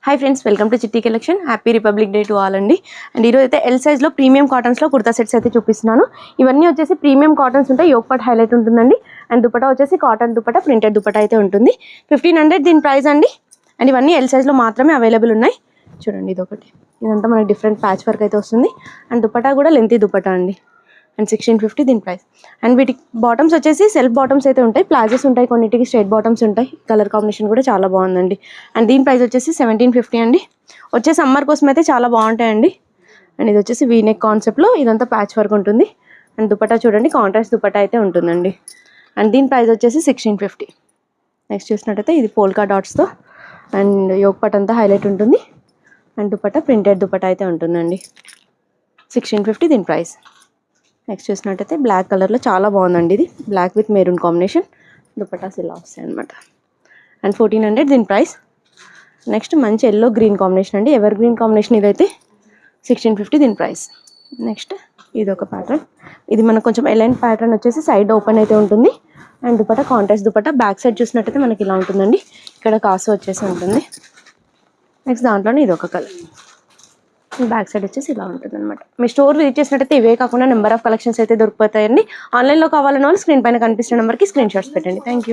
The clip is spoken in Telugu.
హాయ్ ఫ్రెండ్స్, వెల్కమ్ టు చిట్టి collection. Happy republic day to all అండి. అండ్ ఈరోజు అయితే ఎల్ సైజ్లో ప్రీమియం కాటన్స్లో కుర్తా సెట్స్ అయితే చూపిస్తున్నాను. ఇవన్నీ వచ్చేసి ప్రీమియం కాటన్స్ ఉంటాయి. యోగ్ పార్ట్ హైలైట్ ఉంటుందండి. అండ్ దుపట్టా వచ్చేసి కాటన్ దుపట్టా, ప్రింటెడ్ దుపట్టా అయితే ఉంటుంది. 1500 దీని ప్రైస్ అండి. అండ్ ఇవన్నీ ఎల్ సైజ్లో మాత్రమే అవైలబుల్ ఉన్నాయి. చూడండి, ఇదొకటి. ఇదంతా మనకి డిఫరెంట్ ప్యాచ్ వర్క్ అయితే వస్తుంది. అండ్ దుపట్టా కూడా లెంతీ దుపట్టా అండి. అండ్ 1650 దీని ప్రైస్. అండ్ వీటికి బాటమ్స్ వచ్చేసి సెల్ఫ్ బాటమ్స్ అయితే ఉంటాయి. ప్లాజెస్ ఉంటాయి, కొన్నిటికి స్ట్రైట్ బాటమ్స్ ఉంటాయి. కలర్ కాంబినేషన్ కూడా చాలా బాగుందండి. అండ్ దీని ప్రైస్ వచ్చేసి 1750 అండి. వచ్చే సమ్మర్ కోసం అయితే చాలా బాగుంటాయండి. అండ్ ఇది వచ్చేసి వీనెక్ కాన్సెప్ట్లో ఇదంతా ప్యాచ్ వర్క్ ఉంటుంది. అండ్ దుపట్టా చూడండి, కాంట్రాస్ట్ దుపట్టా అయితే ఉంటుందండి. అండ్ దీని ప్రైస్ వచ్చేసి 1650. నెక్స్ట్ చూసినట్టయితే ఇది పోల్కా డాట్స్తో అండ్ యోగ్ పార్ట్ అంతా హైలైట్ ఉంటుంది. అండ్ దుపట్టా ప్రింటెడ్ దుపట్టా అయితే ఉంటుందండి. 1650 దీని ప్రైస్. నెక్స్ట్ చూసినట్టయితే బ్లాక్ కలర్లో చాలా బాగుందండి. ఇది black with maroon combination. Dupattas ఇలా వస్తాయి అనమాట. అండ్ 1400 దీని ప్రైస్. నెక్స్ట్ మంచి ఎల్లో గ్రీన్ కాంబినేషన్ అండి. ఎవర్ గ్రీన్ కాంబినేషన్ ఇదైతే 1650 దీని ప్రైస్. నెక్స్ట్ ఇది ఒక ప్యాటర్న్. ఇది మనకు కొంచెం ఎలైన్ ప్యాటర్న్ వచ్చేసి సైడ్ ఓపెన్ అయితే ఉంటుంది. And dupatta contrast dupatta. Back side చూసినట్టయితే మనకి ఇలా ఉంటుందండి. ఇక్కడ కాసు వచ్చేసి ఉంటుంది. నెక్స్ట్ దాంట్లోనే ఇది ఒక కలర్. బ్యాక్ సైడ్ వచ్చేసి ఇలా ఉంటుంది అనమాట. మీ స్టోర్ విజిట్ చేసినట్టయితే ఇవే కాకుండా నెంబర్ ఆఫ్ కలెక్షన్స్ అయితే దొరికిపోతాయండి. ఆన్లైన్లో కావాలన్న వాళ్ళు స్క్రీన్ పైన కనిపిస్తున్న నెంబర్కి స్క్రీన్ షాట్స్ పెట్టండి. Thank you.